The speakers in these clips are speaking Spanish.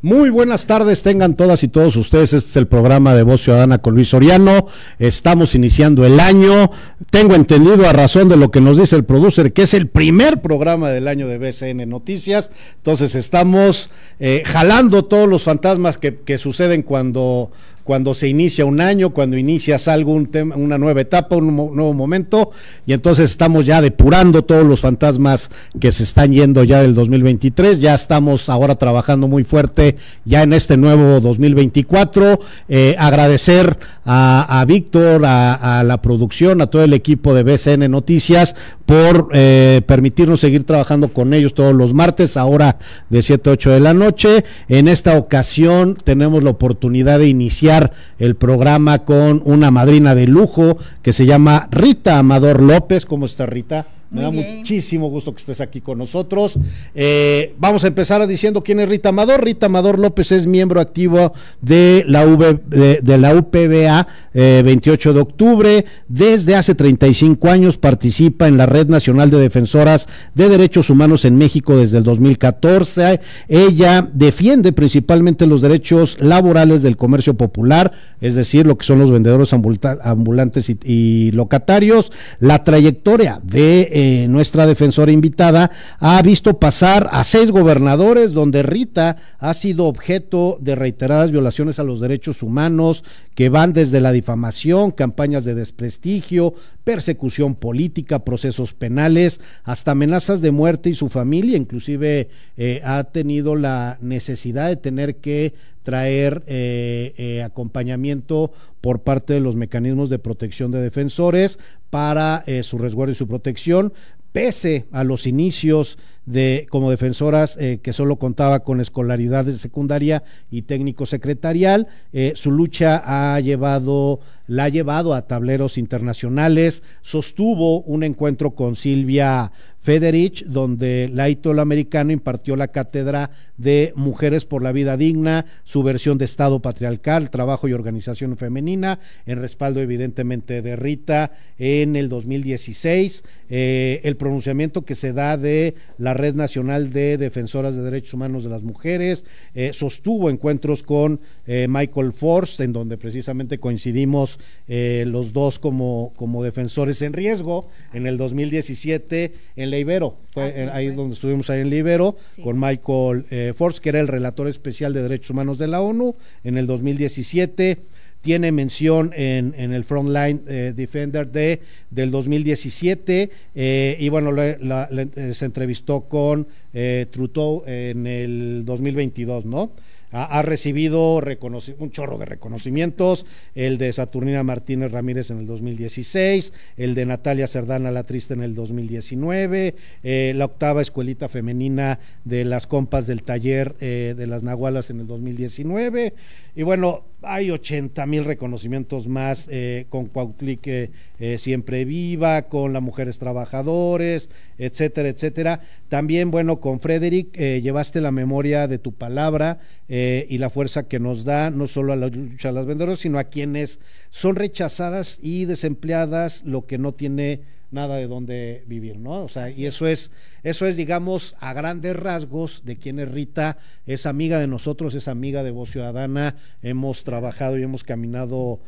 Muy buenas tardes, tengan todas y todos ustedes. Este es el programa de Voz Ciudadana con Luis Soriano. Estamos iniciando el año. Tengo entendido, a razón de lo que nos dice el producer, que es el primer programa del año de BCN Noticias. Entonces estamos jalando todos los fantasmas que suceden cuando se inicia un año, cuando inicias algo, un tema, una nueva etapa, un nuevo momento, y entonces estamos ya depurando todos los fantasmas que se están yendo ya del 2023. Ya estamos ahora trabajando muy fuerte ya en este nuevo 2024. Agradecer a Víctor, a la producción, a todo el equipo de BCN Noticias por permitirnos seguir trabajando con ellos todos los martes, ahora de 7 a 8 de la noche. En esta ocasión tenemos la oportunidad de iniciar el programa con una madrina de lujo que se llama Rita Amador López. ¿Cómo está, Rita? Me da muchísimo gusto que estés aquí con nosotros. Vamos a empezar diciendo quién es Rita Amador. Rita Amador López es miembro activo de la UPVA 28 de octubre. Desde hace 35 años participa en la Red Nacional de Defensoras de Derechos Humanos en México desde el 2014. Ella defiende principalmente los derechos laborales del comercio popular, es decir, lo que son los vendedores ambulantes y locatarios. La trayectoria de nuestra defensora invitada ha visto pasar a 6 gobernadores, donde Rita ha sido objeto de reiteradas violaciones a los derechos humanos, que van desde la difamación, campañas de desprestigio, persecución política, procesos penales, hasta amenazas de muerte, y su familia inclusive ha tenido la necesidad de tener que traer acompañamiento por parte de los mecanismos de protección de defensores para su resguardo y su protección, pese a los inicios como defensoras que solo contaba con escolaridad de secundaria y técnico secretarial. Su lucha la ha llevado a tableros internacionales. Sostuvo un encuentro con Silvia Federich, donde el Italoamericano impartió la cátedra de Mujeres por la Vida Digna, subversión de Estado patriarcal, trabajo y organización femenina, en respaldo evidentemente de Rita. En el 2016, el pronunciamiento que se da de la Red Nacional de Defensoras de Derechos Humanos de las Mujeres. Sostuvo encuentros con Michael Forst, en donde precisamente coincidimos los dos como defensores en riesgo en el 2017 en la Ibero. Fue donde estuvimos ahí en la Ibero, sí, con Michael Forst, que era el relator especial de Derechos Humanos de la ONU en el 2017. Tiene mención en el Frontline Defender del 2017, y bueno, se entrevistó con Trudeau en el 2022, ¿no? Ha recibido un chorro de reconocimientos, el de Saturnina Martínez Ramírez en el 2016, el de Natalia Cerdana La Triste en el 2019, la 8ª Escuelita Femenina de las Compas del Taller de las Nahualas en el 2019, y bueno, hay 80,000 reconocimientos más, con Cuautlique Siempre Viva, con las Mujeres Trabajadores, etcétera, etcétera. También, bueno, con Frederick llevaste la memoria de tu palabra y la fuerza que nos da, no solo a la lucha de las vendedoras, sino a quienes son rechazadas y desempleadas, lo que no tiene nada de dónde vivir, ¿no? O sea, y eso es, digamos, a grandes rasgos de quién es Rita. Es amiga de nosotros, es amiga de Voz Ciudadana. Hemos trabajado y hemos caminado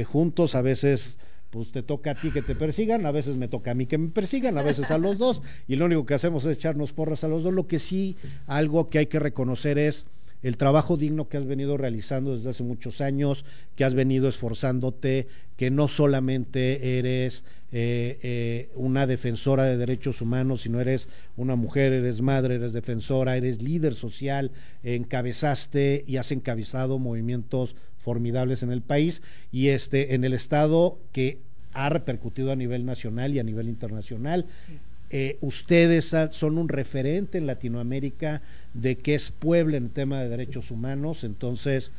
juntos. A veces pues te toca a ti que te persigan, a veces me toca a mí que me persigan, a veces a los dos, y lo único que hacemos es echarnos porras a los dos. Lo que sí, algo que hay que reconocer es el trabajo digno que has venido realizando desde hace muchos años, que has venido esforzándote, que no solamente eres una defensora de derechos humanos, sino eres una mujer, eres madre, eres defensora, eres líder social, encabezaste y has encabezado movimientos formidables en el país y en el estado, que ha repercutido a nivel nacional y a nivel internacional. Sí. Ustedes son un referente en Latinoamérica de que es Puebla en el tema de derechos humanos. Entonces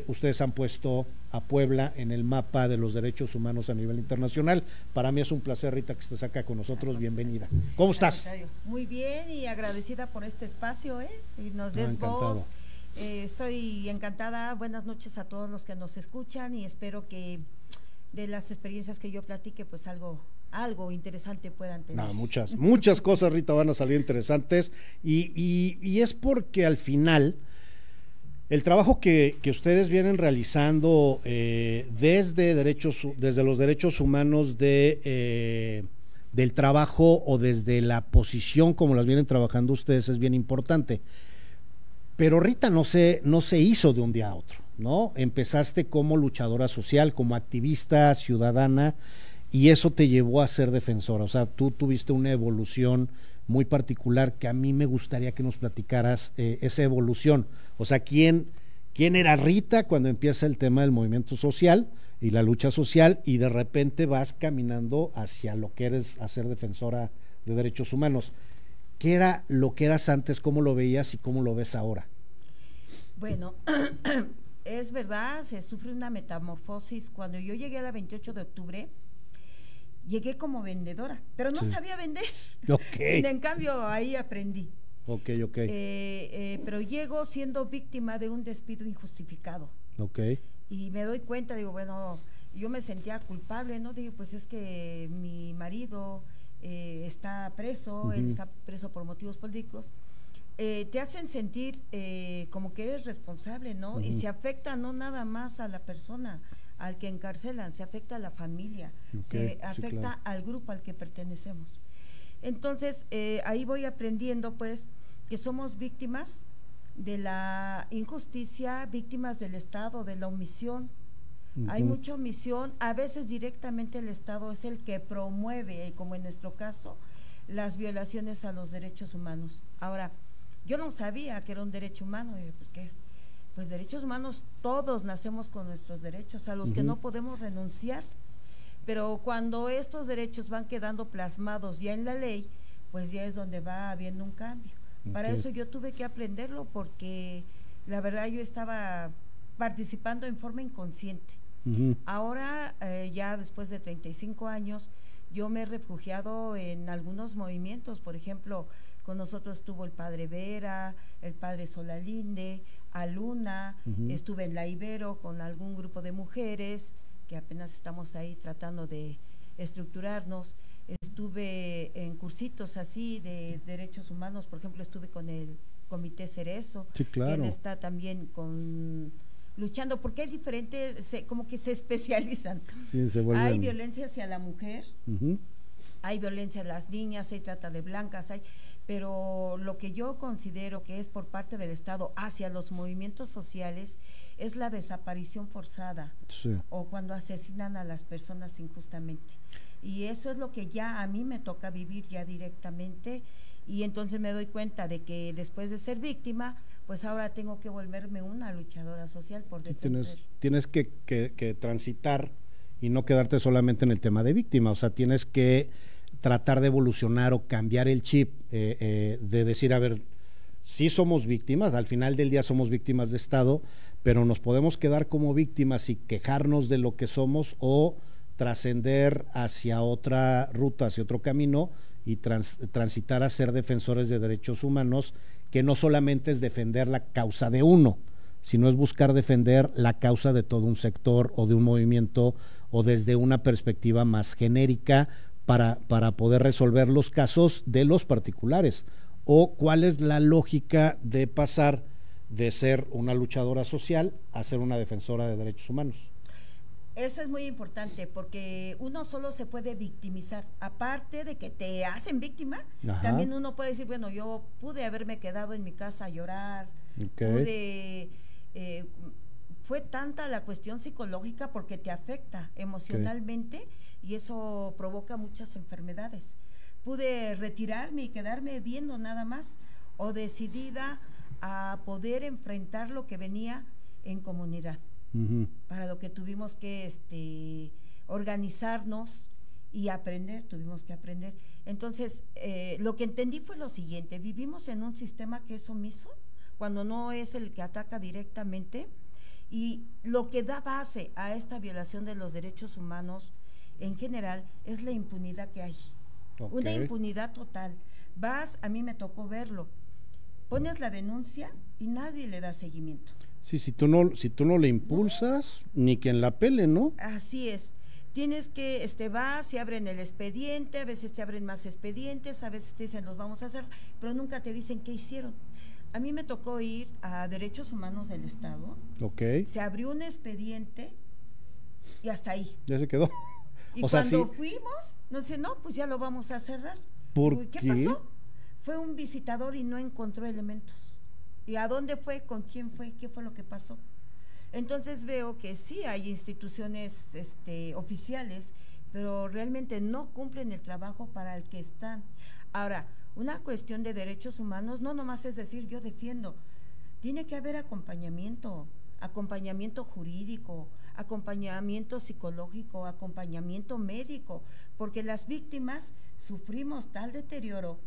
ustedes han puesto a Puebla en el mapa de los derechos humanos a nivel internacional. Para mí es un placer, Rita, que estés acá con nosotros. Bienvenida. ¿Cómo estás? Muy bien, y agradecida por este espacio, y nos des voz. Estoy encantada. Buenas noches a todos los que nos escuchan, y espero que de las experiencias que yo platique, pues algo interesante puedan tener. No, muchas cosas, Rita, van a salir interesantes, y es porque al final El trabajo que ustedes vienen realizando desde los derechos humanos del trabajo o desde la posición como las vienen trabajando ustedes es bien importante. Pero Rita no se hizo de un día a otro, ¿no? Empezaste como luchadora social, como activista ciudadana, y eso te llevó a ser defensora. O sea, tú tuviste una evolución muy particular que a mí me gustaría que nos platicaras esa evolución. O sea, ¿quién era Rita cuando empieza el tema del movimiento social y la lucha social y de repente vas caminando hacia lo que eres, a ser defensora de derechos humanos? ¿Qué era lo que eras antes, cómo lo veías y cómo lo ves ahora? Bueno, es verdad, se sufre una metamorfosis. Cuando yo llegué a la 28 de octubre, llegué como vendedora, pero no sabía vender. Okay. En cambio, ahí aprendí. Ok. Pero llego siendo víctima de un despido injustificado. Ok. Y me doy cuenta, digo, bueno, yo me sentía culpable, ¿no? Digo, pues es que mi marido está preso, él está preso por motivos políticos. Te hacen sentir como que eres responsable, ¿no? Y se afecta no nada más a la persona al que encarcelan, se afecta a la familia, se afecta al grupo al que pertenecemos. Entonces, ahí voy aprendiendo, pues, que somos víctimas de la injusticia, víctimas del Estado, de la omisión. Hay mucha omisión, a veces directamente el Estado es el que promueve, como en nuestro caso, las violaciones a los derechos humanos. Ahora, yo no sabía que era un derecho humano, pues, ¿qué es? Pues derechos humanos, todos nacemos con nuestros derechos, a los que no podemos renunciar. Pero cuando estos derechos van quedando plasmados ya en la ley, pues ya es donde va habiendo un cambio. Para eso yo tuve que aprenderlo, porque la verdad yo estaba participando en forma inconsciente. Ahora, ya después de 35 años, yo me he refugiado en algunos movimientos. Por ejemplo, con nosotros estuvo el padre Vera, el padre Solalinde, Aluna, estuve en la Ibero con algún grupo de mujeres, que apenas estamos ahí tratando de estructurarnos. Estuve en cursitos así de derechos humanos, por ejemplo, estuve con el Comité Cerezo, quien está también luchando, porque hay diferentes, como que se especializan. Hay violencia hacia la mujer, hay violencia a las niñas, hay trata de blancas, pero lo que yo considero que es por parte del Estado hacia los movimientos sociales es la desaparición forzada, o cuando asesinan a las personas injustamente. Y eso es lo que ya a mí me toca vivir ya directamente, y entonces me doy cuenta de que después de ser víctima, pues ahora tengo que volverme una luchadora social por defender. Tienes que transitar y no quedarte solamente en el tema de víctima, o sea, tienes que tratar de evolucionar o cambiar el chip de decir, a ver, sí somos víctimas, al final del día somos víctimas de Estado, pero nos podemos quedar como víctimas y quejarnos de lo que somos, o trascender hacia otra ruta, hacia otro camino y transitar a ser defensores de derechos humanos, que no solamente es defender la causa de uno, sino es buscar defender la causa de todo un sector o de un movimiento, o desde una perspectiva más genérica para poder resolver los casos de los particulares. O cuál es la lógica de pasar de ser una luchadora social a ser una defensora de derechos humanos. Eso es muy importante, porque uno solo se puede victimizar. Aparte de que te hacen víctima, también uno puede decir, bueno, yo pude haberme quedado en mi casa a llorar, fue tanta la cuestión psicológica, porque te afecta emocionalmente, y eso provoca muchas enfermedades. Pude retirarme y quedarme viendo nada más, o decidida a poder enfrentar lo que venía en comunidad. Para lo que tuvimos que organizarnos y aprender, tuvimos que aprender. Entonces, lo que entendí fue lo siguiente: vivimos en un sistema que es omiso, cuando no es el que ataca directamente, y lo que da base a esta violación de los derechos humanos en general es la impunidad que hay. Una impunidad total. A mí me tocó verlo, pones la denuncia y nadie le da seguimiento. Sí, si tú no le impulsas, ni quien la pele, ¿no? Así es. Tienes que, vas y abren el expediente, a veces te abren más expedientes, a veces te dicen los vamos a hacer, pero nunca te dicen qué hicieron. A mí me tocó ir a Derechos Humanos del Estado. Ok. Se abrió un expediente y hasta ahí. Ya se quedó. Y cuando fuimos, nos dice, no, pues ya lo vamos a cerrar. ¿Por qué pasó? Fue un visitador y no encontró elementos. ¿Y a dónde fue? ¿Con quién fue? ¿Qué fue lo que pasó? Entonces veo que sí hay instituciones oficiales, pero realmente no cumplen el trabajo para el que están. Ahora, una cuestión de derechos humanos no nomás es decir yo defiendo, tiene que haber acompañamiento jurídico, acompañamiento psicológico, acompañamiento médico, porque las víctimas sufrimos tal deterioro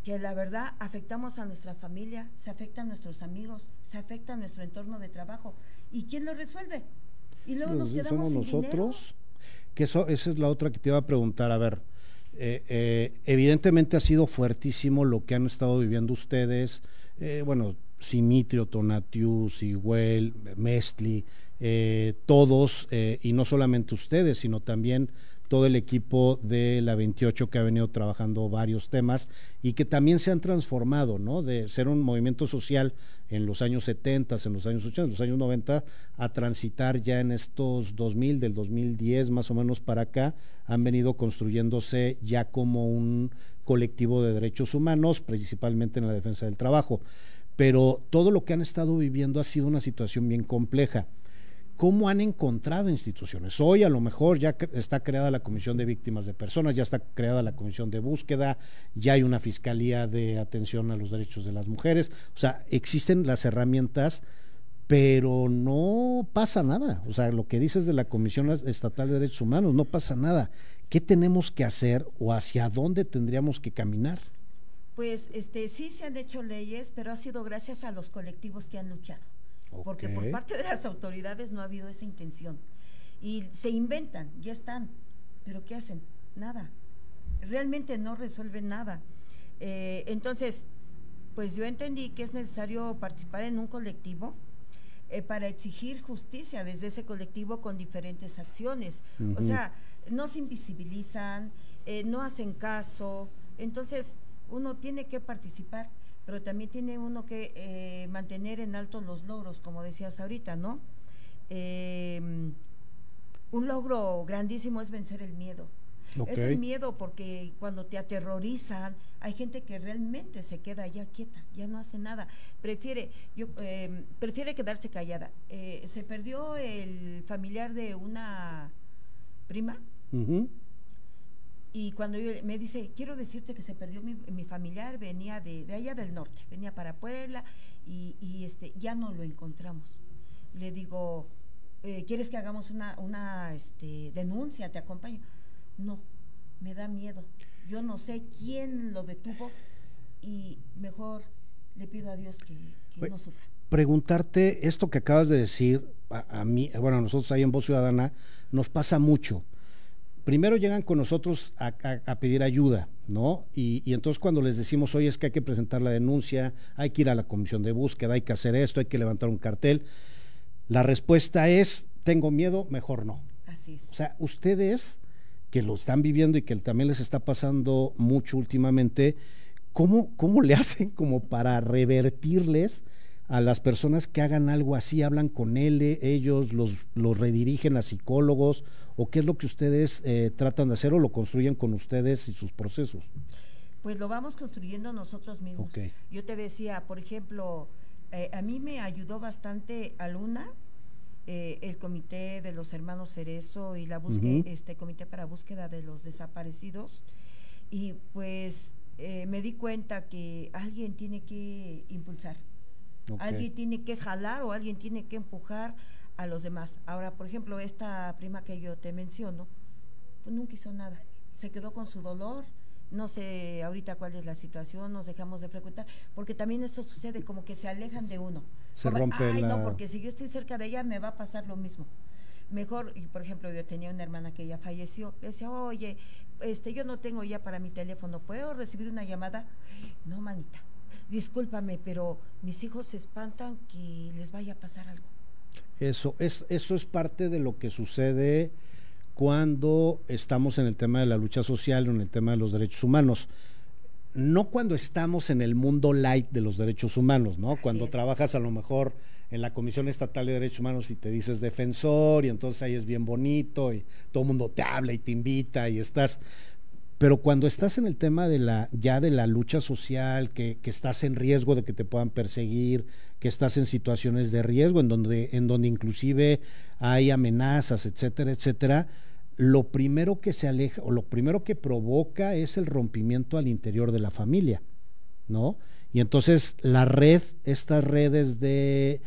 que la verdad afectamos a nuestra familia, se afecta a nuestros amigos, se afecta a nuestro entorno de trabajo. ¿Y quién lo resuelve? Y luego nos quedamos sin nosotros, dinero. Que esa es la otra que te iba a preguntar. A ver, evidentemente ha sido fuertísimo lo que han estado viviendo ustedes, bueno, Simitrio, Tonatiuh, Sigüel, Mestli, todos, y no solamente ustedes, sino también todo el equipo de la 28 que ha venido trabajando varios temas y que también se han transformado, ¿no? De ser un movimiento social en los años 70, en los años 80, en los años 90, a transitar ya en estos 2000, del 2010 más o menos para acá, han venido construyéndose ya como un colectivo de derechos humanos, principalmente en la defensa del trabajo. Pero todo lo que han estado viviendo ha sido una situación bien compleja. ¿Cómo han encontrado instituciones? Hoy a lo mejor ya está creada la Comisión de Víctimas de Personas, ya está creada la Comisión de Búsqueda, ya hay una Fiscalía de Atención a los Derechos de las Mujeres, o sea, existen las herramientas, pero no pasa nada. O sea, lo que dices de la Comisión Estatal de Derechos Humanos, no pasa nada. ¿Qué tenemos que hacer o hacia dónde tendríamos que caminar? Pues sí se han hecho leyes, pero ha sido gracias a los colectivos que han luchado. Porque por parte de las autoridades no ha habido esa intención. Y se inventan, ya están, pero ¿qué hacen? Nada. Realmente no resuelven nada. Entonces, pues yo entendí que es necesario participar en un colectivo para exigir justicia desde ese colectivo con diferentes acciones. O sea, no se invisibilizan, no hacen caso. Entonces, uno tiene que participar, pero también tiene uno que mantener en alto los logros, como decías ahorita, ¿no? Un logro grandísimo es vencer el miedo. Es el miedo porque cuando te aterrorizan, hay gente que realmente se queda ya quieta, ya no hace nada, prefiere quedarse callada. Se perdió el familiar de una prima, y cuando me dice, quiero decirte que se perdió mi familiar, venía de allá del norte, venía para Puebla y ya no lo encontramos. Le digo, ¿quieres que hagamos una denuncia? ¿Te acompaño? No, me da miedo. Yo no sé quién lo detuvo y mejor le pido a Dios que no sufra. Preguntarte esto que acabas de decir, a mí, bueno, a nosotros ahí en Voz Ciudadana nos pasa mucho. Primero llegan con nosotros a pedir ayuda, ¿no? Y entonces cuando les decimos, oye, es que hay que presentar la denuncia, hay que ir a la comisión de búsqueda, hay que hacer esto, hay que levantar un cartel, la respuesta es, tengo miedo, mejor no. Así es. O sea, ustedes que lo están viviendo y que también les está pasando mucho últimamente, ¿cómo le hacen como para revertirles a las personas que hagan algo así? ¿Hablan con ellos, los redirigen a psicólogos, o qué es lo que ustedes tratan de hacer o lo construyen con ustedes y sus procesos? Pues lo vamos construyendo nosotros mismos. Yo te decía, por ejemplo, a mí me ayudó bastante Aluna, el comité de los hermanos Cerezo y la búsqueda, comité para búsqueda de los desaparecidos, y pues me di cuenta que alguien tiene que impulsar. Alguien tiene que jalar o alguien tiene que empujar a los demás. Ahora, por ejemplo, esta prima que yo te menciono, pues nunca hizo nada. Se quedó con su dolor. No sé ahorita cuál es la situación, nos dejamos de frecuentar, porque también eso sucede, como que se alejan de uno. Se rompe no, porque si yo estoy cerca de ella me va a pasar lo mismo. Mejor, y por ejemplo, yo tenía una hermana que ya falleció, le decía, oye, yo no tengo ya para mi teléfono, ¿puedo recibir una llamada? No, manita, discúlpame, pero mis hijos se espantan que les vaya a pasar algo. Eso es parte de lo que sucede cuando estamos en el tema de la lucha social o en el tema de los derechos humanos. no cuando estamos en el mundo light de los derechos humanos, ¿no? Cuando trabajas a lo mejor en la Comisión Estatal de Derechos Humanos y te dices defensor, y entonces ahí es bien bonito y todo el mundo te habla y te invita y estás. Pero cuando estás en el tema de la lucha social, que estás en riesgo de que te puedan perseguir, que estás en situaciones de riesgo, en donde inclusive hay amenazas, etcétera, etcétera, lo primero que se aleja o lo primero que provoca es el rompimiento al interior de la familia, ¿no? Y entonces estas redes de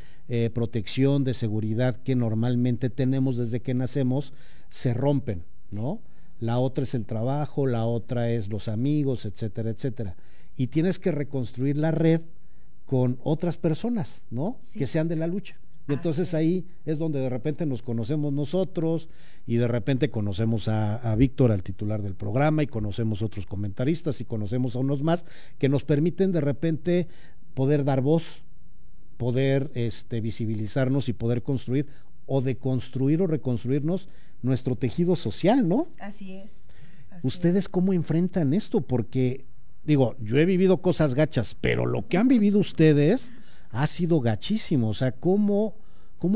protección, de seguridad que normalmente tenemos desde que nacemos, se rompen, ¿no? La otra es el trabajo, la otra es los amigos, etcétera, etcétera. Y tienes que reconstruir la red con otras personas, ¿no? Sí. Que sean de la lucha. Y entonces ahí es donde de repente nos conocemos nosotros y de repente conocemos a Víctor, al titular del programa, y conocemos otros comentaristas y conocemos a unos más que nos permiten de repente poder dar voz, poder visibilizarnos y poder construir o deconstruir o reconstruirnos nuestro tejido social, ¿no? Así es. ¿Ustedes cómo enfrentan esto? Porque, digo, yo he vivido cosas gachas, pero lo que han vivido ustedes ha sido gachísimo. O sea, ¿cómo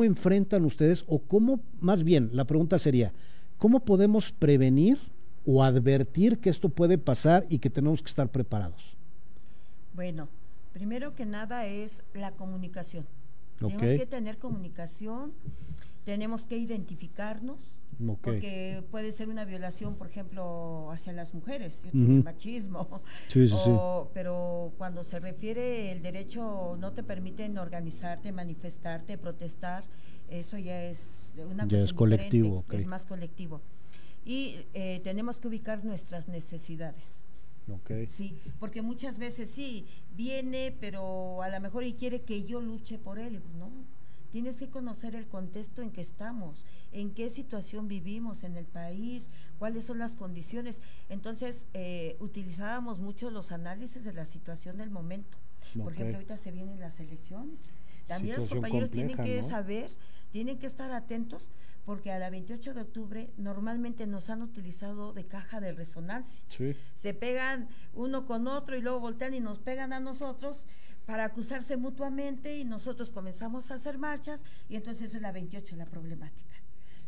enfrentan ustedes? O cómo, más bien, la pregunta sería, ¿cómo podemos prevenir o advertir que esto puede pasar y que tenemos que estar preparados? Bueno, primero que nada es la comunicación. Tenemos que tener comunicación, tenemos que identificarnos, porque puede ser una violación, por ejemplo, hacia las mujeres, el machismo, sí. Pero cuando se refiere el derecho, no te permiten organizarte, manifestarte, protestar, eso ya es una cuestión es colectivo, es más colectivo. Y tenemos que ubicar nuestras necesidades. Sí, porque muchas veces sí, viene, pero a lo mejor y quiere que yo luche por él, no. Tienes que conocer el contexto en que estamos, en qué situación vivimos en el país, cuáles son las condiciones. Entonces, utilizábamos mucho los análisis de la situación del momento. Por ejemplo, ahorita se vienen las elecciones. También los compañeros tienen que saber, tienen que estar atentos, porque a la 28 de octubre normalmente nos han utilizado de caja de resonancia. Sí. Se pegan uno con otro y luego voltean y nos pegan a nosotros para acusarse mutuamente, y nosotros comenzamos a hacer marchas, y entonces es la 28 la problemática.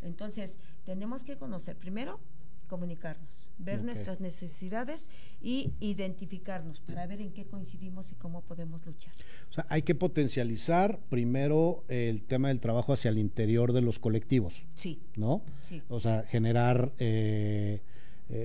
Entonces, tenemos que conocer, primero, comunicarnos, ver nuestras necesidades y identificarnos para ver en qué coincidimos y cómo podemos luchar. O sea, hay que potencializar primero el tema del trabajo hacia el interior de los colectivos. Sí. ¿No? Sí. O sea, generar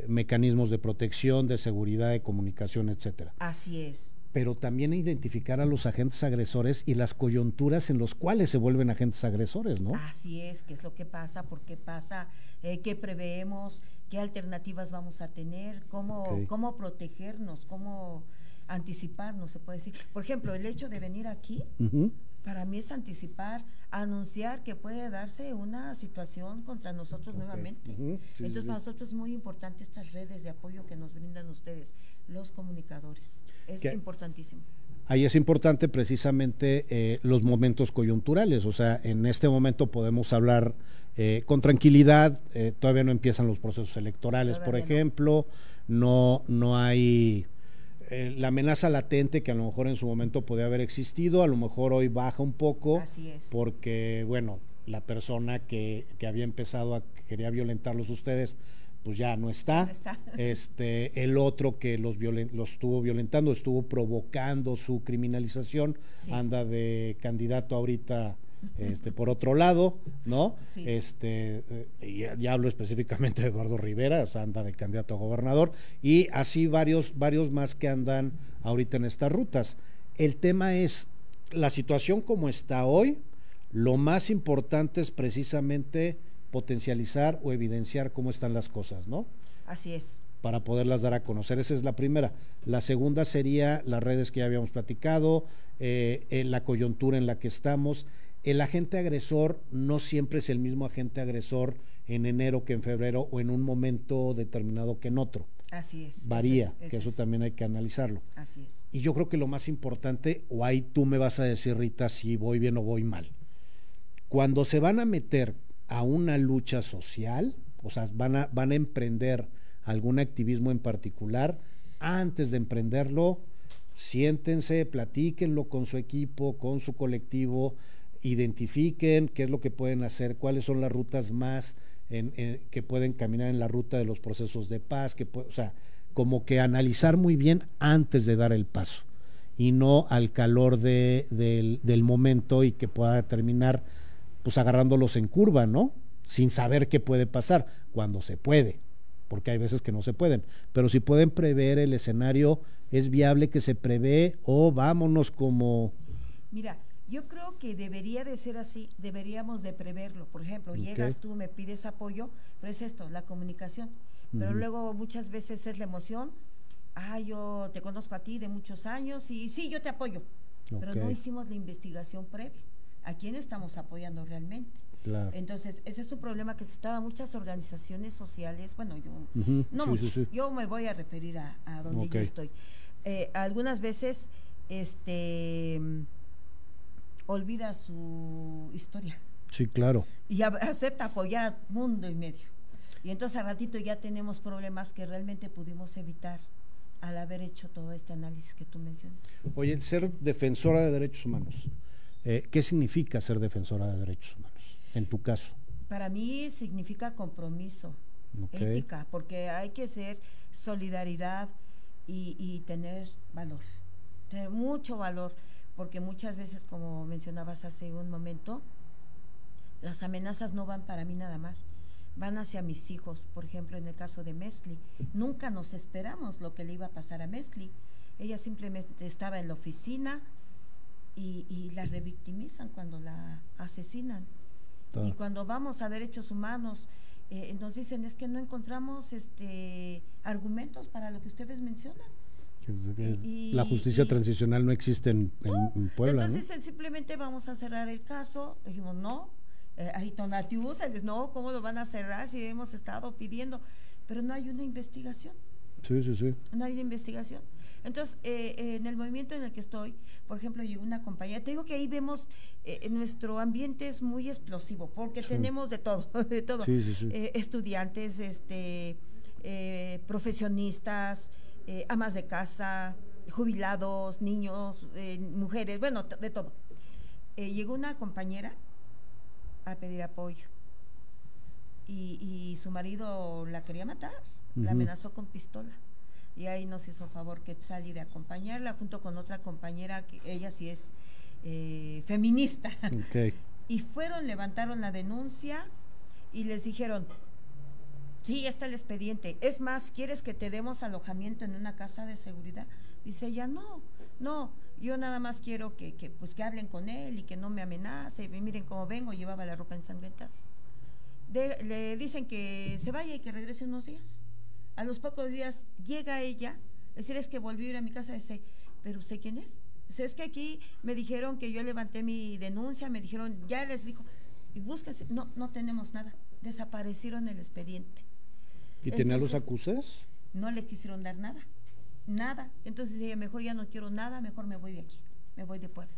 mecanismos de protección, de seguridad, de comunicación, etcétera. Así es. Pero también identificar a los agentes agresores y las coyunturas en los cuales se vuelven agentes agresores, ¿no? Así es, qué es lo que pasa, por qué pasa, qué preveemos, qué alternativas vamos a tener, cómo protegernos, cómo anticiparnos, se puede decir. Por ejemplo, el hecho de venir aquí, para mí es anticipar, anunciar que puede darse una situación contra nosotros nuevamente. Entonces, para nosotros es muy importante estas redes de apoyo que nos brindan ustedes, los comunicadores. Es importantísimo. Ahí es importante precisamente los momentos coyunturales. O sea, en este momento podemos hablar con tranquilidad, todavía no empiezan los procesos electorales, todavía por ejemplo, no hay la amenaza latente que a lo mejor en su momento podía haber existido, a lo mejor hoy baja un poco. Así es. Porque, bueno, la persona que había empezado que quería violentarlos ustedes, pues ya no está. El otro que los estuvo violentando, estuvo provocando su criminalización, anda de candidato ahorita por otro lado, ¿no? Sí. Ya hablo específicamente de Eduardo Rivera, o sea, anda de candidato a gobernador, y así varios más que andan ahorita en estas rutas. El tema es, la situación como está hoy, lo más importante es precisamente potencializar o evidenciar cómo están las cosas, ¿no? Así es. Para poderlas dar a conocer. Esa es la primera. La segunda sería las redes que ya habíamos platicado, en la coyuntura en la que estamos. El agente agresor no siempre es el mismo agente agresor en enero que en febrero, o en un momento determinado que en otro. Así es. Varía, eso también hay que analizarlo. Así es. Y yo creo que lo más importante, o ahí tú me vas a decir, Rita, si voy bien o voy mal. Cuando se van a meter a una lucha social, o sea, van a emprender algún activismo en particular, antes de emprenderlo, siéntense, platíquenlo con su equipo, con su colectivo, identifiquen qué es lo que pueden hacer, cuáles son las rutas más que pueden caminar en la ruta de los procesos de paz, o sea, como que analizar muy bien antes de dar el paso y no al calor del momento y que pueda terminar pues agarrándolos en curva, ¿no? Sin saber qué puede pasar, cuando se puede, porque hay veces que no se pueden, pero si pueden prever el escenario, es viable que se prevé o vámonos como... Mira, yo creo que debería de ser así, deberíamos de preverlo. Por ejemplo, llegas tú, me pides apoyo, pero es esto, la comunicación. Pero luego muchas veces es la emoción. Yo te conozco a ti de muchos años y sí, yo te apoyo. Pero no hicimos la investigación previa. ¿A quién estamos apoyando realmente? Claro. Entonces, ese es un problema que se está dando muchas organizaciones sociales. Bueno, yo no muchas. Yo me voy a referir a donde yo estoy. Algunas veces, olvida su historia. Sí, claro. Y acepta apoyar a mundo y medio. Y entonces al ratito ya tenemos problemas que realmente pudimos evitar al haber hecho todo este análisis que tú mencionas. Oye, ser defensora de derechos humanos, ¿qué significa ser defensora de derechos humanos, en tu caso? Para mí significa compromiso, ética, porque hay que ser solidaridad y tener valor, tener mucho valor, porque muchas veces, como mencionabas hace un momento, las amenazas no van para mí nada más, van hacia mis hijos. Por ejemplo, en el caso de Mesli, nunca nos esperamos lo que le iba a pasar a Mesli. Ella simplemente estaba en la oficina y la revictimizan cuando la asesinan. Y cuando vamos a derechos humanos, nos dicen, es que no encontramos argumentos para lo que ustedes mencionan. La justicia transicional no existe en Puebla. Entonces, ¿no? Simplemente vamos a cerrar el caso. Dijimos, no, no, ¿cómo lo van a cerrar si hemos estado pidiendo? Pero no hay una investigación. Sí. No hay una investigación. Entonces, en el movimiento en el que estoy, por ejemplo, llegó una compañía, te digo que ahí vemos, nuestro ambiente es muy explosivo, porque tenemos de todo, de todo. Sí. Estudiantes, profesionistas, amas de casa, jubilados, niños, mujeres, bueno, de todo. Llegó una compañera a pedir apoyo y su marido la quería matar, la amenazó con pistola, y ahí nos hizo favor Quetzali de acompañarla junto con otra compañera que ella sí es feminista. Y levantaron la denuncia y les dijeron, sí, está el expediente, es más, ¿quieres que te demos alojamiento en una casa de seguridad? Dice ella, no, yo nada más quiero que hablen con él y que no me amenace, y miren cómo vengo, llevaba la ropa ensangrentada. Le dicen que se vaya y que regrese unos días. A los pocos días llega ella, decir, es que volví a ir a mi casa, y dice, ¿pero usted quién es? Dice, es que aquí me dijeron que yo levanté mi denuncia, me dijeron, ya les dijo, y búsquense, no tenemos nada, desaparecieron el expediente. ¿Y tenía los acuses? No le quisieron dar nada. Entonces ella, mejor ya no quiero nada, mejor me voy de aquí, me voy de Puebla.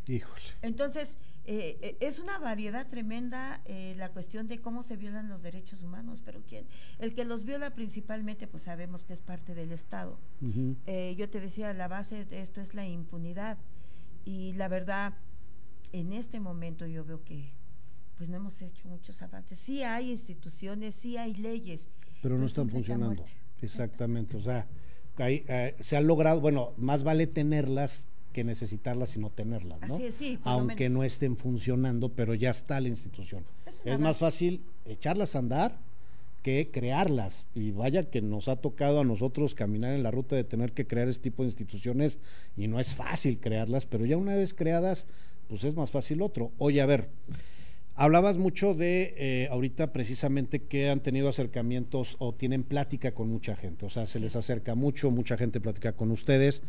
Híjole. Entonces, es una variedad tremenda la cuestión de cómo se violan los derechos humanos, pero el que los viola principalmente, pues sabemos que es parte del Estado. Yo te decía, la base de esto es la impunidad, y la verdad, en este momento yo veo que pues no hemos hecho muchos avances. Sí hay instituciones, sí hay leyes, pero no están funcionando. Exactamente, o sea, se ha logrado, bueno, más vale tenerlas que necesitarlas y no tenerlas, ¿no? Así es, sí, aunque no estén funcionando, pero ya está la institución. Es más fácil echarlas a andar que crearlas, y vaya que nos ha tocado a nosotros caminar en la ruta de tener que crear este tipo de instituciones, y no es fácil crearlas, pero ya una vez creadas, pues es más fácil otro. Oye, a ver, hablabas mucho de ahorita precisamente que han tenido acercamientos o tienen plática con mucha gente, o sea, se les acerca mucha gente platica con ustedes.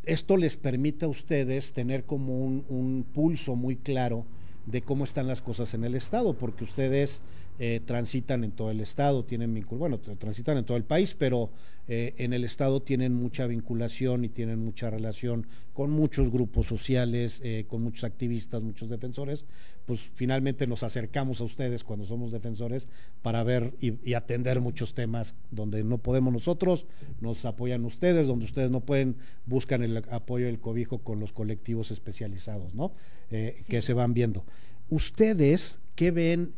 Esto les permite a ustedes tener como un pulso muy claro de cómo están las cosas en el Estado, porque ustedes transitan en todo el estado, transitan en todo el país, pero en el estado tienen mucha vinculación y tienen mucha relación con muchos grupos sociales, con muchos activistas, muchos defensores. Pues finalmente nos acercamos a ustedes cuando somos defensores para ver y atender muchos temas donde no podemos nosotros, nos apoyan ustedes, donde ustedes no pueden, buscan el apoyo del cobijo con los colectivos especializados, ¿no? Sí. Que se van viendo. Ustedes, ¿qué ven?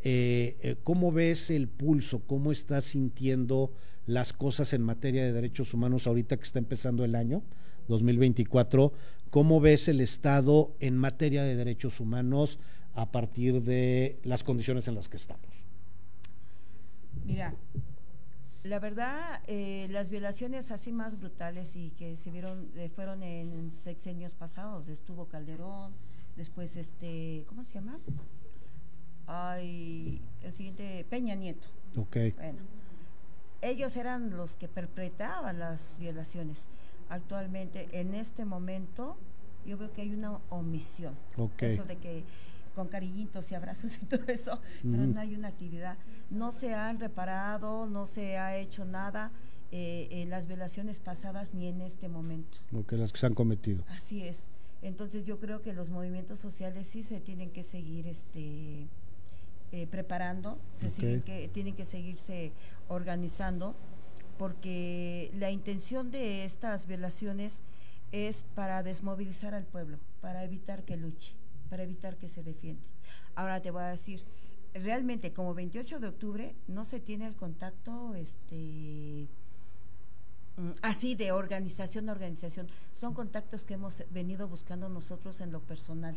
¿Cómo ves el pulso? ¿Cómo estás sintiendo las cosas en materia de derechos humanos ahorita que está empezando el año 2024? ¿Cómo ves el estado en materia de derechos humanos a partir de las condiciones en las que estamos? Mira, la verdad, las violaciones así más brutales y que se vieron, fueron en sexenios pasados. Estuvo Calderón, después ¿cómo se llama? Ay, el siguiente, Peña Nieto. Okay. Bueno, ellos eran los que perpetraban las violaciones. Actualmente, en este momento, yo veo que hay una omisión. Okay. Eso de que con cariñitos y abrazos y todo eso, pero no hay una actividad. No se han reparado, no se ha hecho nada en las violaciones pasadas ni en este momento. Okay, las que se han cometido. Así es. Entonces yo creo que los movimientos sociales sí se tienen que seguir preparando, tienen que seguirse organizando, porque la intención de estas violaciones es para desmovilizar al pueblo, para evitar que luche, para evitar que se defienda. Ahora te voy a decir, realmente como 28 de octubre no se tiene el contacto así de organización a organización, son contactos que hemos venido buscando nosotros en lo personal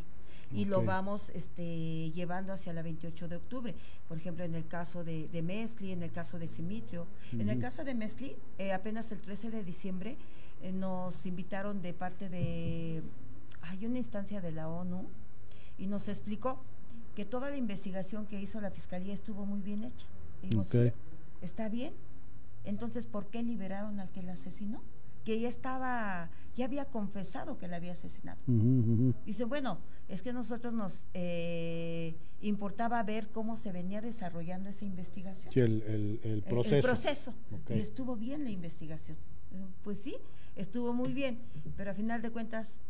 y lo vamos llevando hacia la 28 de octubre, por ejemplo en el caso de Mezcli, en el caso de Simitrio. En el caso de Mezcli, apenas el 13 de diciembre nos invitaron de parte de, hay una instancia de la ONU y nos explicó que toda la investigación que hizo la Fiscalía estuvo muy bien hecha. Y dijimos, sí, está bien. Entonces, ¿por qué liberaron al que la asesinó? Que ya había confesado que la había asesinado. Dice, bueno, es que a nosotros nos importaba ver cómo se venía desarrollando esa investigación. Sí, el proceso. El proceso. Y estuvo bien la investigación. Pues sí, estuvo muy bien, pero a final de cuentas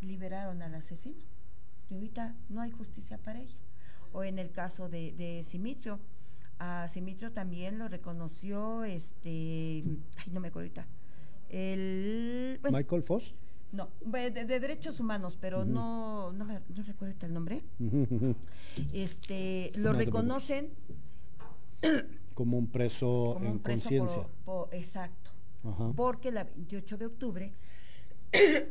liberaron al asesino. Y ahorita no hay justicia para ella. O en el caso de Simitrio, a Simitrio también lo reconoció, ay, no me acuerdo ahorita. Bueno, ¿Michael Foss? No, de derechos humanos, pero no recuerdo ahorita el nombre. Lo reconocen como un preso en conciencia. Exacto. Porque la 28 de octubre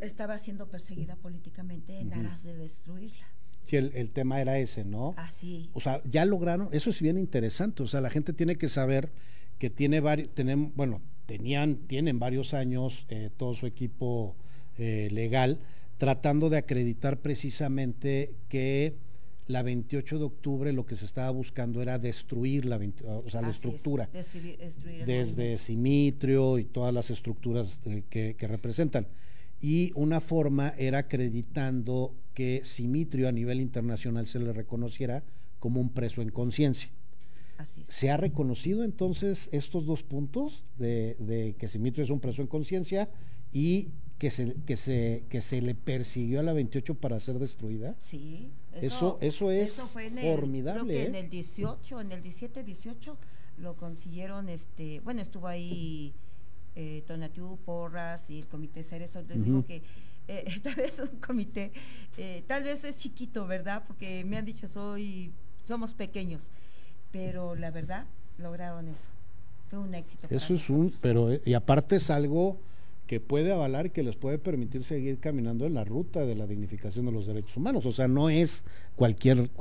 estaba siendo perseguida políticamente en aras de destruirla. Sí, el tema era ese, ¿no? Así. O sea, ya lograron, eso es bien interesante, o sea, la gente tiene que saber que tienen varios años todo su equipo legal tratando de acreditar precisamente que la 28 de octubre lo que se estaba buscando era destruir la estructura, desde Simitrio y todas las estructuras que representan. Y una forma era acreditando que Simitrio a nivel internacional se le reconociera como un preso en conciencia. ¿Se ha reconocido entonces estos dos puntos de que Simitrio es un preso en conciencia y que se le persiguió a la 28 para ser destruida? Sí. Eso es fue formidable. Creo que en el 18, en el 17-18 lo consiguieron, bueno, estuvo ahí Tonatiuh, Porras y el comité Cerezo. Les digo que tal vez un comité, tal vez es chiquito, ¿verdad? Porque me han dicho somos pequeños, pero la verdad lograron eso. Fue un éxito. Eso es y aparte es algo que puede avalar y que les puede permitir seguir caminando en la ruta de la dignificación de los derechos humanos. O sea, no es cualquier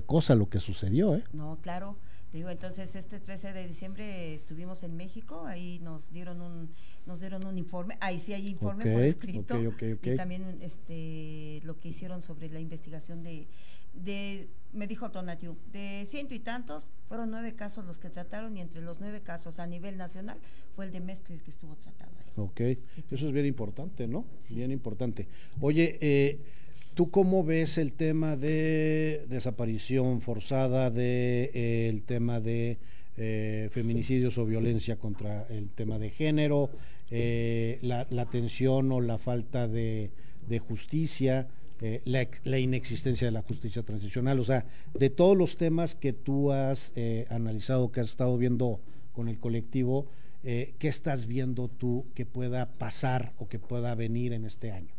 cosa lo que sucedió, ¿eh? No, claro. Te digo, entonces 13 de diciembre estuvimos en México, ahí nos dieron un informe, ahí sí hay informe por escrito, y también lo que hicieron sobre la investigación me dijo Tonatiuh, de 100 y tantos, fueron 9 casos los que trataron, y entre los 9 casos a nivel nacional fue el de Mezcli el que estuvo tratado ahí. Eso es bien importante, ¿no? Sí. Bien importante. Oye, ¿Tú cómo ves el tema de desaparición forzada, el tema de feminicidios o violencia contra el tema de género, la tensión o la falta de justicia, la inexistencia de la justicia transicional? O sea, de todos los temas que tú has analizado, que has estado viendo con el colectivo, ¿qué estás viendo tú que pueda pasar o que pueda venir en este año?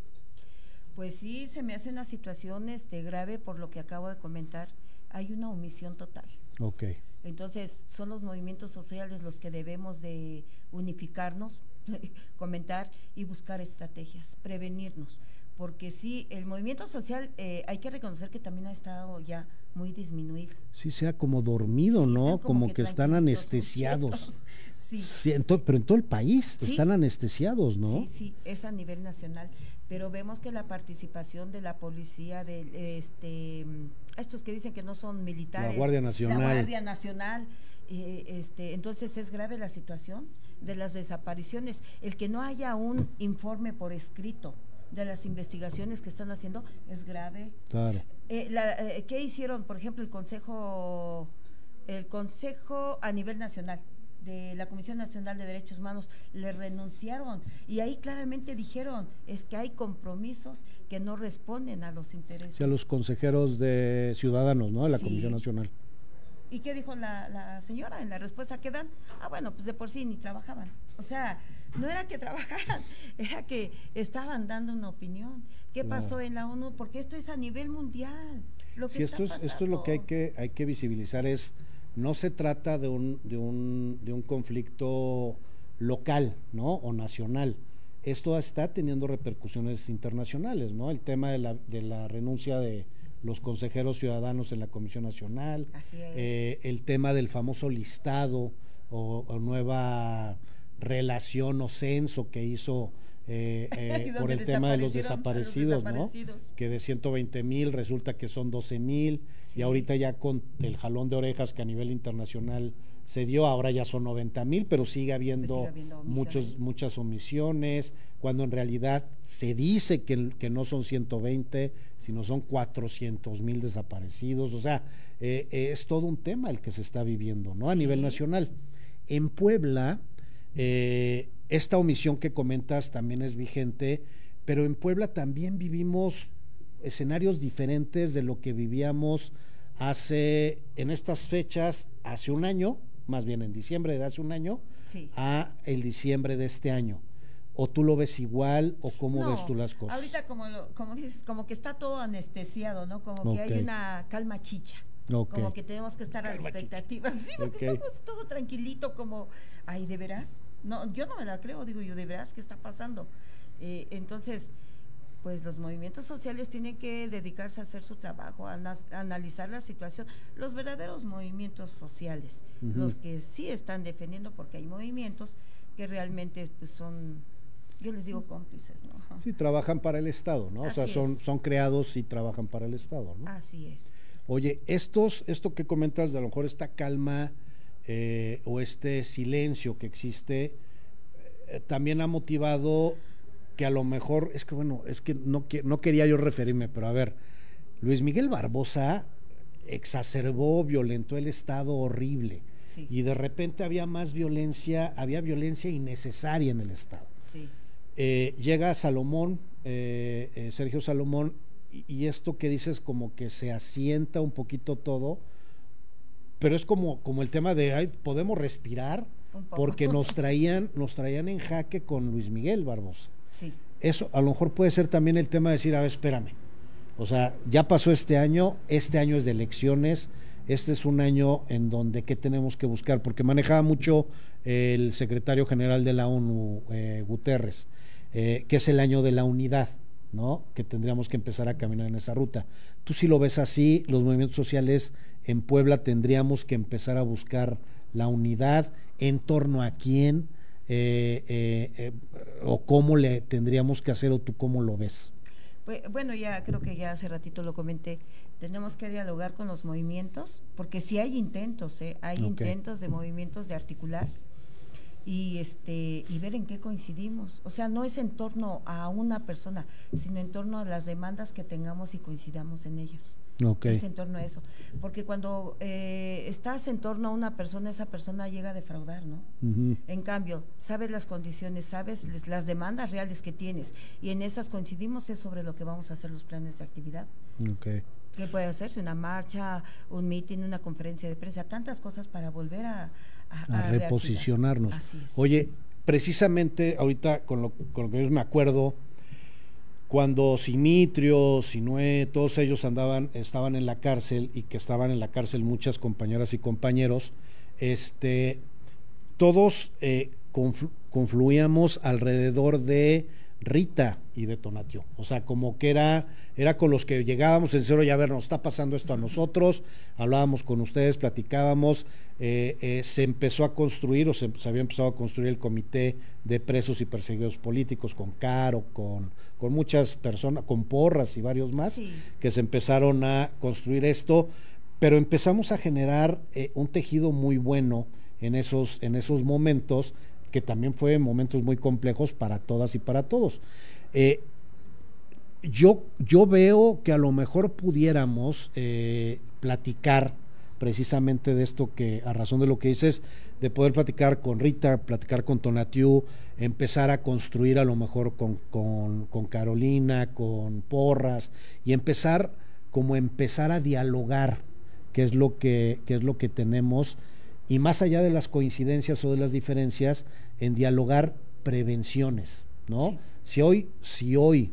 Pues sí, se me hace una situación grave por lo que acabo de comentar. Hay una omisión total. Ok. Entonces, son los movimientos sociales los que debemos de unificarnos, comentar y buscar estrategias, prevenirnos. Porque sí, el movimiento social hay que reconocer que también ha estado ya muy disminuido. Sí, sea como dormido, sí, ¿no? Como que están anestesiados. Sí. Sí, pero en todo el país sí están anestesiados, ¿no? Sí, sí, es a nivel nacional. Pero vemos que la participación de la policía, de estos que dicen que no son militares, la Guardia Nacional, entonces es grave la situación de las desapariciones. El que no haya un informe por escrito de las investigaciones que están haciendo es grave. Claro. ¿Qué hicieron, por ejemplo, el consejo a nivel nacional de la Comisión Nacional de Derechos Humanos? Le renunciaron y ahí claramente dijeron es que hay compromisos que no responden a los intereses. O sea, los consejeros de Ciudadanos, ¿no? De la Comisión Nacional. ¿Y qué dijo la señora en la respuesta que dan? Bueno, pues de por sí ni trabajaban. O sea, no era que trabajaran, era que estaban dando una opinión. ¿Qué pasó en la ONU? Porque esto es a nivel mundial. Lo que esto es lo que hay que visibilizar. No se trata de un conflicto local, ¿no? O nacional. Esto está teniendo repercusiones internacionales, ¿no? El tema de la renuncia de los consejeros ciudadanos en la Comisión Nacional, el tema del famoso listado o nueva relación o censo que hizo por el tema de los desaparecidos, ¿no? Que de 120,000 resulta que son 12,000, y ahorita ya con el jalón de orejas que a nivel internacional se dio, ahora ya son 90,000, pero sigue habiendo muchas omisiones, cuando en realidad se dice que no son 120, sino son 400,000 desaparecidos. O sea, es todo un tema el que se está viviendo, ¿no? A nivel nacional. En Puebla, esta omisión que comentas también es vigente, pero en Puebla también vivimos escenarios diferentes de lo que vivíamos en estas fechas, hace un año, más bien en diciembre de hace un año, a el diciembre de este año. ¿O tú lo ves igual o cómo ves tú las cosas? Ahorita como dices, como que está todo anestesiado, ¿no? Como que hay una calma chicha. Como que tenemos que estar a la expectativa. Sí, porque estamos todo tranquilito, como, ay, ¿de veras? No, yo no me la creo, digo yo, ¿de veras qué está pasando? Entonces, pues los movimientos sociales tienen que dedicarse a hacer su trabajo, a analizar la situación, los verdaderos movimientos sociales, los que sí están defendiendo, porque hay movimientos que realmente pues son, yo les digo, cómplices, ¿no? Sí, trabajan para el Estado, ¿no? Así o sea, son creados y trabajan para el Estado, ¿no? Así es. Oye, esto que comentas, de a lo mejor esta calma o este silencio que existe, también ha motivado que a lo mejor, es que no quería yo referirme, pero a ver, Luis Miguel Barbosa exacerbó, violentó el Estado horrible, y de repente había violencia innecesaria en el Estado. Llega Salomón, Sergio Salomón, y esto que dices como que se asienta un poquito todo, pero es como el tema de, ay, podemos respirar, porque nos traían en jaque con Luis Miguel Barbosa. Eso a lo mejor puede ser también el tema de decir, a ver, espérame, o sea, ya pasó este año es de elecciones, este es un año en donde ¿qué tenemos que buscar? Porque manejaba mucho el secretario general de la ONU, Guterres, que es el año de la unidad, ¿no? Que tendríamos que empezar a caminar en esa ruta. Tú sí lo ves así, los movimientos sociales en Puebla tendríamos que empezar a buscar la unidad, en torno a quién, o cómo le tendríamos que hacer, o tú cómo lo ves. Pues, bueno, ya creo que ya hace ratito lo comenté, tenemos que dialogar con los movimientos, porque sí hay intentos, hay intentos de movimientos de articular, y ver en qué coincidimos. O sea, no es en torno a una persona, sino en torno a las demandas que tengamos y coincidamos en ellas. Okay. Es en torno a eso, porque cuando estás en torno a una persona, esa persona llega a defraudar, ¿no? En cambio, sabes las condiciones, sabes las demandas reales que tienes, y en esas coincidimos, es sobre lo que vamos a hacer los planes de actividad. Okay. ¿Qué puede hacerse? Una marcha, un meeting, una conferencia de prensa, tantas cosas para volver a reposicionarnos. Así es. Oye, precisamente ahorita con lo que yo me acuerdo, cuando Simitrio, Sinué, todos ellos estaban en la cárcel, y que estaban en la cárcel muchas compañeras y compañeros, todos confluíamos alrededor de Rita y de Tonatiuh. O sea, como que era con los que llegábamos en serio, ya a ver, nos está pasando esto a nosotros, hablábamos con ustedes, platicábamos, se empezó a construir, se había empezado a construir el comité de presos y perseguidos políticos con Caro, con muchas personas, con Porras y varios más, sí, que se empezaron a construir esto, pero empezamos a generar un tejido muy bueno en esos momentos, que también fue momentos muy complejos para todas y para todos. Yo veo que a lo mejor pudiéramos platicar precisamente de esto, que a razón de lo que dices, de poder platicar con Rita, platicar con Tonatiuh, empezar a construir a lo mejor con Carolina, con Porras, y empezar a dialogar, qué es lo que tenemos, y más allá de las coincidencias o de las diferencias, en dialogar prevenciones, ¿no? Sí. Si hoy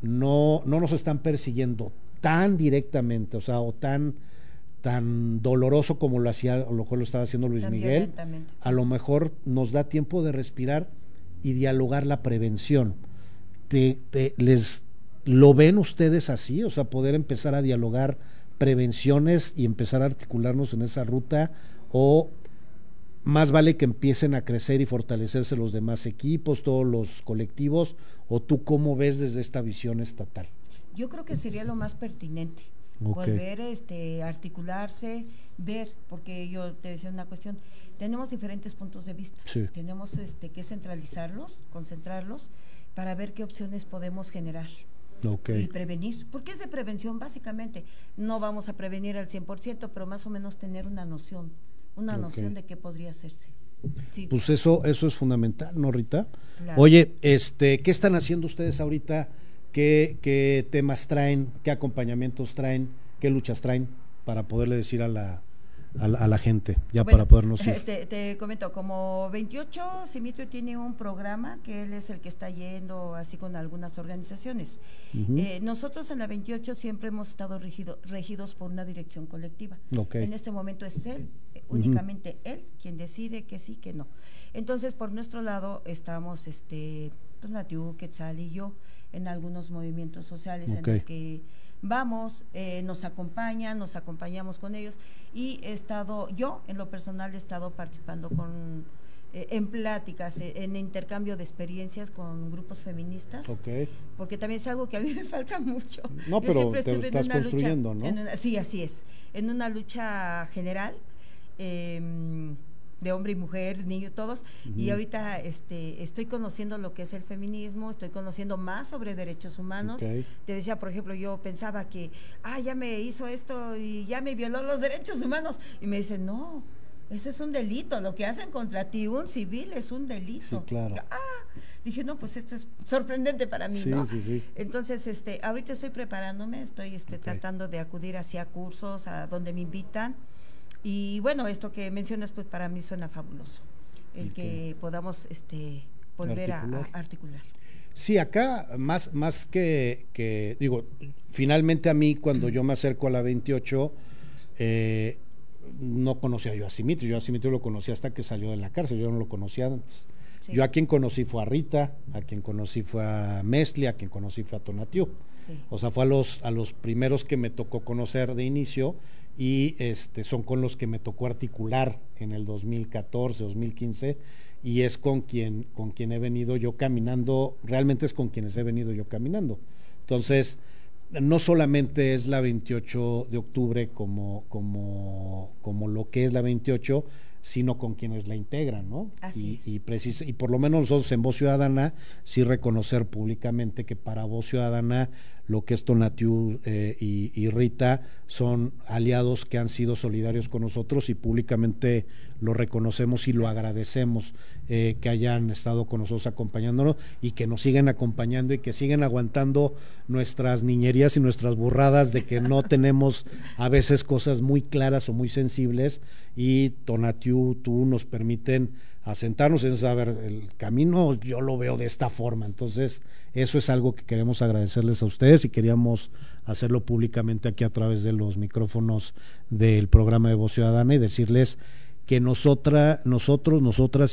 no nos están persiguiendo tan directamente, o sea, o tan doloroso como lo mejor lo estaba haciendo Luis Miguel, a lo mejor nos da tiempo de respirar y dialogar la prevención. ¿Lo ven ustedes así? O sea, poder empezar a dialogar prevenciones y empezar a articularnos en esa ruta, o más vale que empiecen a crecer y fortalecerse los demás equipos, todos los colectivos, o tú cómo ves desde esta visión estatal? Yo creo que sería lo más pertinente. Volver a articularse, ver, porque yo te decía una cuestión, tenemos diferentes puntos de vista, sí, tenemos que centralizarlos, concentrarlos, para ver qué opciones podemos generar. Y prevenir, porque es de prevención básicamente. No vamos a prevenir al 100%, pero más o menos tener una noción de qué podría hacerse. Sí. Pues eso es fundamental, ¿no, Rita? Claro. Oye, ¿qué están haciendo ustedes ahorita? ¿Qué temas traen? ¿Qué acompañamientos traen? ¿Qué luchas traen? Para poderle decir a la gente, ya, bueno, para podernos ir. Te comento, como 28, Simitrio tiene un programa que él es el que está yendo así con algunas organizaciones. Nosotros en la 28 siempre hemos estado regidos por una dirección colectiva. En este momento es él, únicamente él, quien decide que sí, que no. Entonces, por nuestro lado estamos Tonatiuh, Quetzal y yo en algunos movimientos sociales en los que vamos, nos acompañamos con ellos, y yo en lo personal he estado participando en pláticas, en intercambio de experiencias con grupos feministas, porque también es algo que a mí me falta mucho. No, pero siempre te estás construyendo, ¿no? Sí, así es, en una lucha general, de hombre y mujer, niños, todos, y ahorita estoy conociendo lo que es el feminismo, estoy conociendo más sobre derechos humanos. Te decía, por ejemplo, yo pensaba que, ya me hizo esto y ya me violó los derechos humanos, y me dicen, no, eso es un delito, lo que hacen contra ti, un civil, es un delito. Sí, claro. Dije, no, pues esto es sorprendente para mí, ¿no? Sí. Entonces, ahorita estoy preparándome, estoy tratando de acudir hacia cursos, a donde me invitan. Y bueno, esto que mencionas, pues para mí suena fabuloso, el que podamos volver a articular. Sí, acá más que digo, finalmente a mí, cuando yo me acerco a la 28, no conocía yo a Simitrio lo conocí hasta que salió de la cárcel, yo no lo conocía antes. Sí. Yo a quien conocí fue a Rita, a quien conocí fue a Mesli, a quien conocí fue a Tonatiuh. Sí. O sea, fue a los primeros que me tocó conocer de inicio, y son con los que me tocó articular en el 2014, 2015, y es con quien he venido yo caminando, realmente es con quienes he venido yo caminando. Entonces, no solamente es la 28 de octubre como lo que es la 28, sino con quienes la integran, ¿no? Así es. Y por lo menos nosotros en Voz Ciudadana sí reconocer públicamente que para Voz Ciudadana lo que es Tonatiuh y Rita son aliados que han sido solidarios con nosotros y públicamente lo reconocemos y lo agradecemos, que hayan estado con nosotros acompañándonos y que nos siguen acompañando y que siguen aguantando nuestras niñerías y nuestras burradas de que no tenemos a veces cosas muy claras o muy sensibles, y Tonatiuh, tú nos permiten asentarnos en saber el camino, yo lo veo de esta forma. Entonces eso es algo que queremos agradecerles a ustedes y queríamos hacerlo públicamente aquí a través de los micrófonos del programa de Voz Ciudadana y decirles que nosotras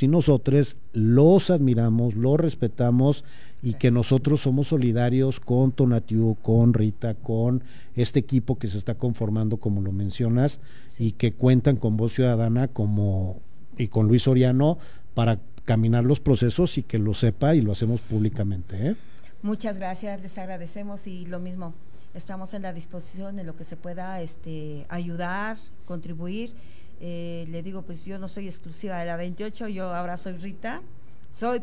y nosotres los admiramos, los respetamos y que nosotros somos solidarios con Tonatiuh, con Rita, con este equipo que se está conformando como lo mencionas, y que cuentan con Voz Ciudadana y con Luis Soriano para caminar los procesos y que lo sepa, y lo hacemos públicamente, ¿eh? Muchas gracias, les agradecemos, y lo mismo, estamos en la disposición en lo que se pueda ayudar, contribuir. Le digo, pues yo no soy exclusiva de la 28, yo ahora soy Rita,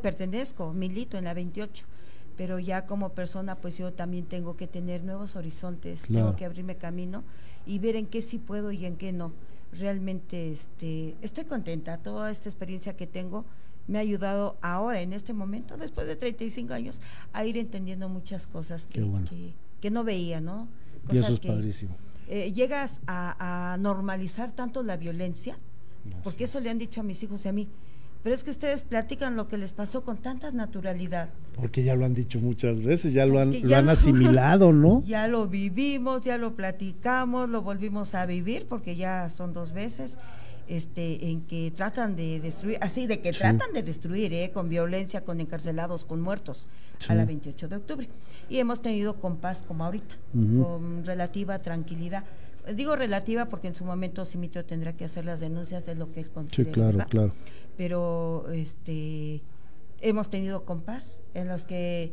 pertenezco, milito en la 28, pero ya como persona pues yo también tengo que tener nuevos horizontes, claro. Tengo que abrirme camino y ver en qué sí puedo y en qué no. Realmente estoy contenta, toda esta experiencia que tengo me ha ayudado ahora, en este momento, después de 35 años, a ir entendiendo muchas cosas que no veía, ¿no? Cosas y eso es padrísimo. Llegas a normalizar tanto la violencia, porque eso le han dicho a mis hijos y a mí, pero es que ustedes platican lo que les pasó con tanta naturalidad. Porque ya lo han dicho muchas veces, ya lo han asimilado, ¿no? Ya lo vivimos, ya lo platicamos, lo volvimos a vivir, porque ya son 2 veces, en que tratan de destruir, tratan de destruir, con violencia, con encarcelados, con muertos, a la 28 de octubre. Y hemos tenido con paz como ahorita, con relativa tranquilidad. Digo relativa porque en su momento Simito tendrá que hacer las denuncias de lo que él considera. Sí, claro, claro. Pero hemos tenido con paz, en los que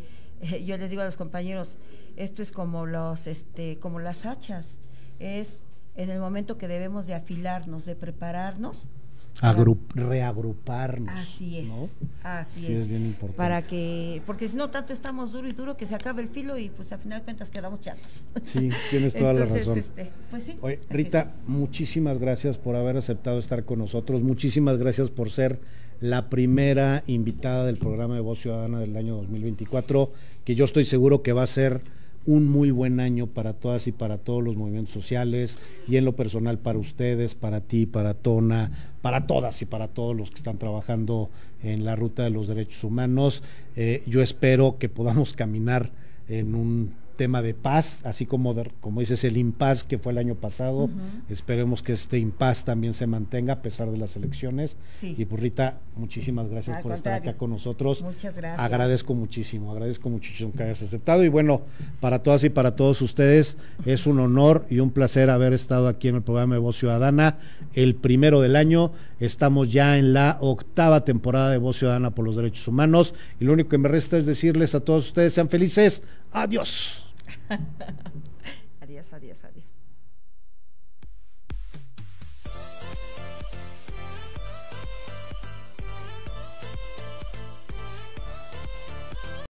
yo les digo a los compañeros, esto es como como las hachas, es en el momento que debemos de afilarnos, de prepararnos, reagruparnos. Así es, ¿no? Así sí, es bien importante. porque si no tanto estamos duro y duro que se acabe el filo y pues al final de cuentas quedamos chatos. Sí, tienes toda la razón. Pues sí. Oye, Rita, muchísimas gracias por haber aceptado estar con nosotros, muchísimas gracias por ser la primera invitada del programa de Voz Ciudadana del año 2024, que yo estoy seguro que va a ser un muy buen año para todas y para todos los movimientos sociales, y en lo personal para ustedes, para ti, para Tona, para todas y para todos los que están trabajando en la ruta de los derechos humanos. Yo espero que podamos caminar en un tema de paz, así como dices, el impas que fue el año pasado. Esperemos que este impas también se mantenga a pesar de las elecciones. Sí. Y pues Rita, muchísimas gracias por estar acá con nosotros. Muchas gracias. Agradezco muchísimo que hayas aceptado, y bueno, para todas y para todos ustedes es un honor y un placer haber estado aquí en el programa de Voz Ciudadana, el primero del año. Estamos ya en la 8ª temporada de Voz Ciudadana por los Derechos Humanos, y lo único que me resta es decirles a todos ustedes, sean felices. Adiós. Adiós, adiós, adiós.